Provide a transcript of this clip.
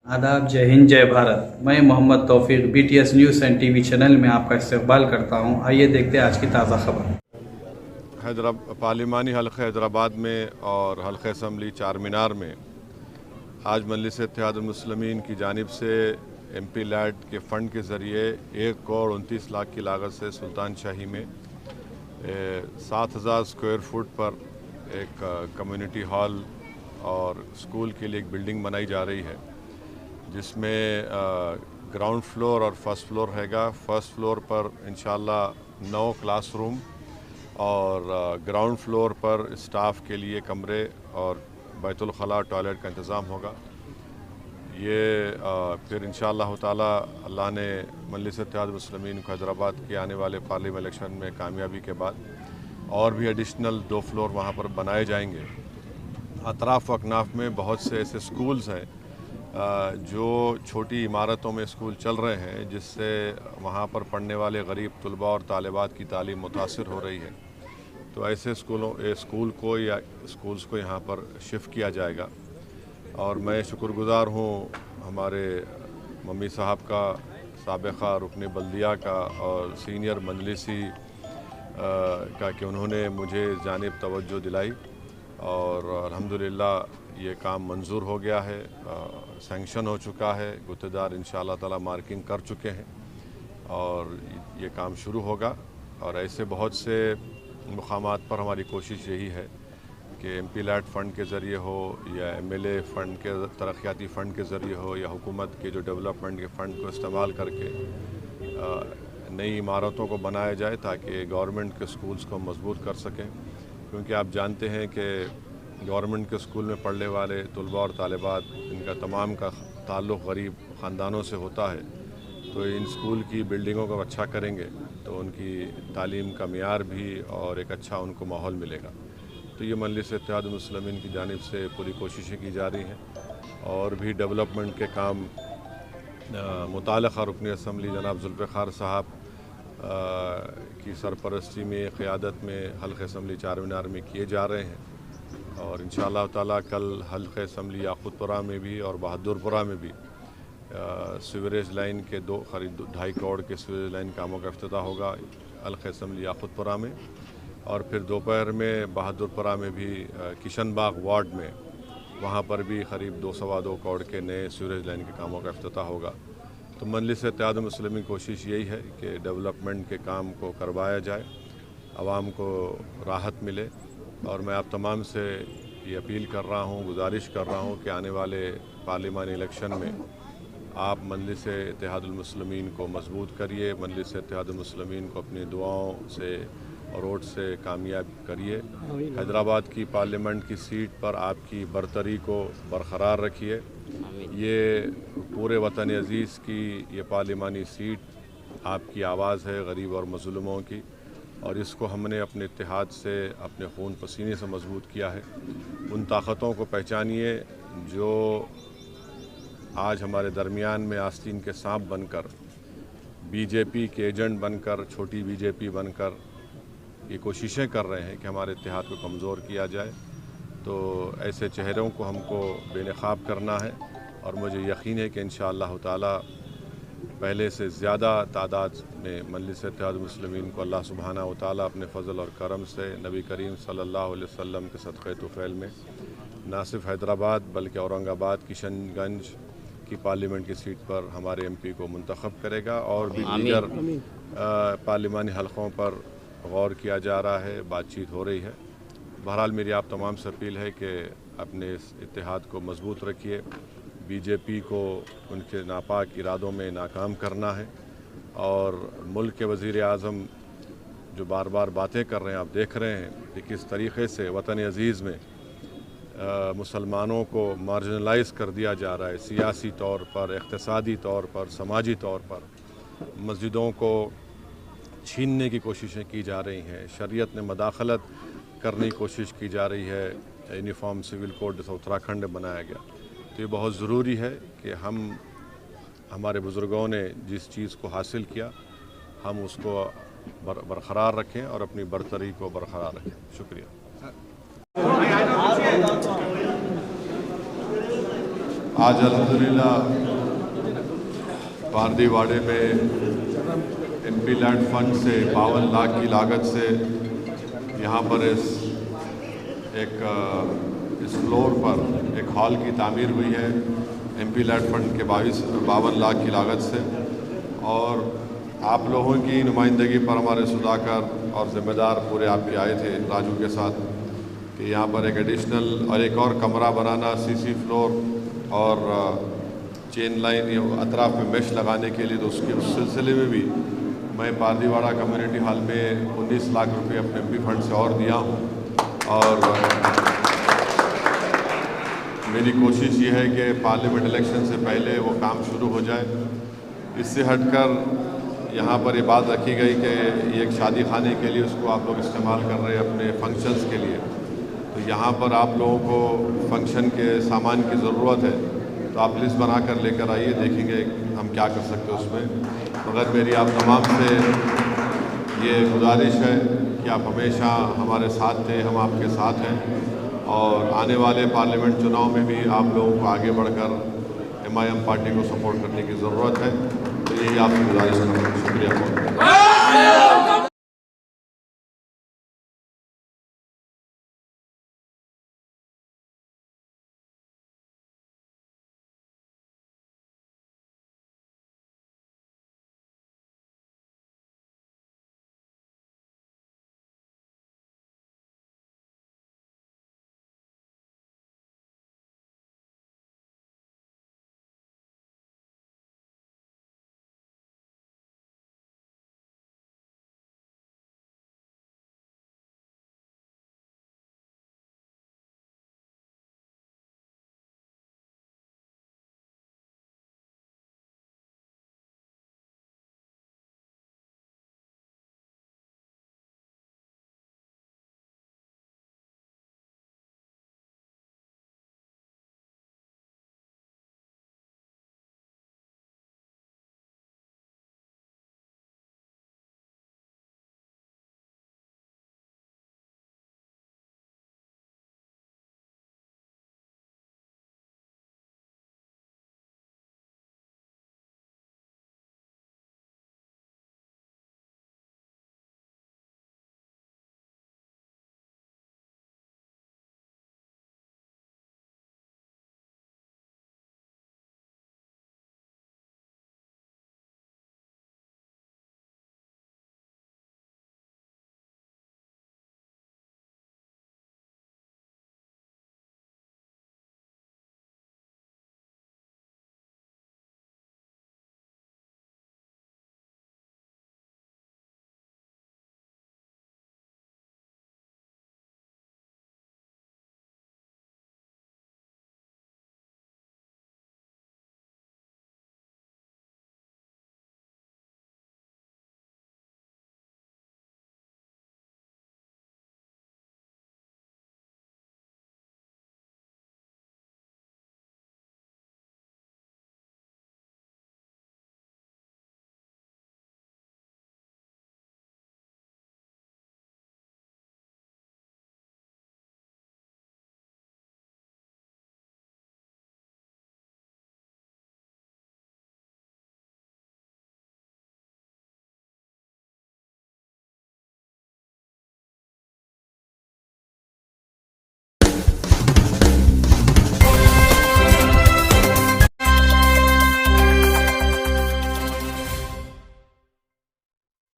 आदाब, जय हिंद, जय भारत। मैं मोहम्मद तौफीक BTS news and TV channel में आपका इस्तकबाल करता हूं। आइए देखते हैं आज की ताज़ा खबर। पार्लिमानी हल्क़े हैदराबाद में और हल्क़े असम्बली चार मीनार में आज मजलिस इत्तेहादुल मुस्लिमीन की जानिब से MP लैट के फ़ंड के ज़रिए 1 करोड़ 29 लाख की लागत से सुल्तान शाही में 7,000 स्क्वायर फुट पर एक कम्युनिटी हॉल और स्कूल के लिए एक बिल्डिंग बनाई जा रही है, जिसमें ग्राउंड फ्लोर और फर्स्ट फ्लोर हैगा। फर्स्ट फ्लोर पर इंशाल्लाह 9 क्लासरूम और ग्राउंड फ्लोर पर स्टाफ के लिए कमरे और बैतुल खला टॉयलेट का इंतज़ाम होगा। ये फिर इंशाअल्लाह ताला अल्लाह ने मजलिस इत्तेहादुल मुस्लिमीन को हैदराबाद के आने वाले पार्लियामेंट इलेक्शन में कामयाबी के बाद और भी एडिशनल 2 फ्लोर वहाँ पर बनाए जाएंगे। अतराफ़ अकनाफ में बहुत से ऐसे स्कूल्स हैं जो छोटी इमारतों में स्कूल चल रहे हैं, जिससे वहाँ पर पढ़ने वाले गरीब तलबा और तालिबात की तालीम मुतासिर हो रही है। तो ऐसे स्कूल को या स्कूल्स को यहाँ पर शिफ्ट किया जाएगा। और मैं शुक्रगुज़ार हूँ हमारे मम्मी साहब का, साबिक़ा रुकन बल्दिया का और सीनियर मजलिसी का कि उन्होंने मुझे जानिब तवज्जो दिलाई और अल्हम्दुलिल्लाह ये काम मंजूर हो गया है, सैंक्शन हो चुका है। गुत्तेदार इंशाअल्लाह ताला मार्किंग कर चुके हैं और ये काम शुरू होगा। और ऐसे बहुत से मुकामात पर हमारी कोशिश यही है कि MP लैट फ़ंड के ज़रिए हो या MLA फ़ंड के तरक्याती फ़ंड के ज़रिए हो या हुकूमत के जो डेवलपमेंट के फ़ंड को इस्तेमाल करके नई इमारतों को बनाया जाए ताकि गवर्नमेंट के स्कूल्स को मजबूत कर सकें। क्योंकि आप जानते हैं कि गवर्नमेंट के स्कूल में पढ़ने वाले तलबा और तालिबात, इनका तमाम का ताल्लुक़ गरीब ख़ानदानों से होता है। तो इन स्कूल की बिल्डिंगों को अच्छा करेंगे तो उनकी तालीम का मियार भी और एक अच्छा उनको माहौल मिलेगा। तो ये मजलिस इत्तेहादुल मुस्लिमीन की जानिब से पूरी कोशिशें की जा रही हैं और भी डेवलपमेंट के काम मुताल्लिक़ा रुकन असम्बली जनाब ज़ुल्फ़िकार साहब की सरपरस्ती में, क़ियादत में हल्क़े असम्बली चार मीनार में किए जा रहे हैं। और इंशाअल्लाह ताला कल हल्क़े असम्बली याक़ूतपुरा में भी और बहादुरपुरा में भी सीवरेज लाइन के करीब 2.5 करोड़ के सीवरेज लाइन कामों का इफ्तिताह होगा हल्क़े असम्बली याक़ूतपुरा में। और फिर दोपहर में बहादुरपुरा में भी किशन बाग वार्ड में वहाँ पर भी करीब 2-2.25 करोड़ के नए सीवरेज लाइन के कामों का इफ्तिताह होगा। तो मजलिस इत्तेहादुल मुस्लिमीन की कोशिश यही है कि डेवलपमेंट के काम को करवाया जाए, आवाम को राहत मिले। और मैं आप तमाम से ये अपील कर रहा हूँ, गुजारिश कर रहा हूँ कि आने वाले पार्लिमानी इलेक्शन में आप मजलिस इत्तेहादुल मुस्लिमीन को मजबूत करिए, मजलिस इत्तेहादुल मुस्लिमीन को अपनी दुआओं से और वोट से कामयाब करिए। हैदराबाद की पार्लियामेंट की सीट पर आपकी बरतरी को बरकरार रखिए। ये पूरे वतन अज़ीज़ की ये पार्लिमानी सीट आपकी आवाज़ है गरीब और मज़लूमों की, और इसको हमने अपने इत्तेहाद से, अपने खून पसीने से मजबूत किया है। उन ताकतों को पहचानिए जो आज हमारे दरमियान में आस्तीन के सांप बनकर, BJP के एजेंट बनकर, छोटी BJP बनकर ये कोशिशें कर रहे हैं कि हमारे इत्तेहाद को कमज़ोर किया जाए। तो ऐसे चेहरों को हमको बेनकाब करना है और मुझे यकीन है कि इंशाअल्लाह ताला पहले से ज़्यादा तादाद में मजलिस इत्तेहादुल मुस्लिमीन को अल्लाह सुब्हानहू व तआला अपने फ़ज़ल और करम से नबी करीम सल्लल्लाहु अलैहि वसल्लम के सदक़े तुफ़ैल में ना सिर्फ हैदराबाद बल्कि औरंगाबाद, किशनगंज की पार्लियामेंट की सीट पर हमारे MP को मुंतखब करेगा। और भी दीगर पार्लिमानी हलक़ों पर गौर किया जा रहा है, बातचीत हो रही है। बहरहाल मेरी आप तमाम से अपील है कि अपने इस इत्तेहाद को मजबूत रखिए, BJP को उनके नापाक इरादों में नाकाम करना है। और मुल्क के वज़ीर आज़म जो बार बार बातें कर रहे हैं, आप देख रहे हैं कि किस तरीक़े से वतन अज़ीज़ में मुसलमानों को मार्जिनलाइज़ कर दिया जा रहा है, सियासी तौर पर, इक़्तिसादी तौर पर, समाजी तौर पर। मस्जिदों को छीनने की कोशिशें की जा रही हैं, शरीयत में मदाखलत करने की कोशिश की जा रही है। यूनिफॉर्म सिविल कोड जैसा उत्तराखंड में बनाया गया। तो ये बहुत ज़रूरी है कि हमारे बुज़ुर्गों ने जिस चीज़ को हासिल किया हम उसको बरकरार रखें और अपनी बरतरी को बरकरार रखें। शुक्रिया। आज अल्हम्दुलिल्लाह पारदीवाड़े में MP लैंड फंड से 52 लाख की लागत से यहाँ पर इस फ्लोर पर एक हॉल की तामीर हुई है MP लैंड फंड के 52 लाख की लागत से। और आप लोगों की नुमाइंदगी पर हमारे सुधाकर और ज़िम्मेदार पूरे आपके आए थे राजू के साथ कि यहाँ पर एक एडिशनल और एक और कमरा बनाना, CC फ्लोर और चेन लाइन अतराफ में मेश लगाने के लिए, तो उस सिलसिले में भी मैं पारदीवाड़ा कम्युनिटी हॉल में 19 लाख रुपए अपने MP फंड से और दिया हूँ। और मेरी कोशिश ये है कि पार्लियामेंट इलेक्शन से पहले वो काम शुरू हो जाए। इससे हटकर यहाँ पर ये बात रखी गई कि ये एक शादी खाने के लिए उसको आप लोग इस्तेमाल कर रहे हैं अपने फंक्शंस के लिए, तो यहाँ पर आप लोगों को फंक्शन के सामान की ज़रूरत है, तो आप लिस्ट बना कर लेकर आइए, देखेंगे हम क्या कर सकते हैं उसमें। मगर मेरी आप तमाम से ये गुजारिश है कि आप हमेशा हमारे साथ थे, हम आपके साथ हैं, और आने वाले पार्लियामेंट चुनाव में भी आप लोगों को आगे बढ़कर MIM पार्टी को सपोर्ट करने की ज़रूरत है। तो यही आपसे गुजारिश करता हूँ। शुक्रिया।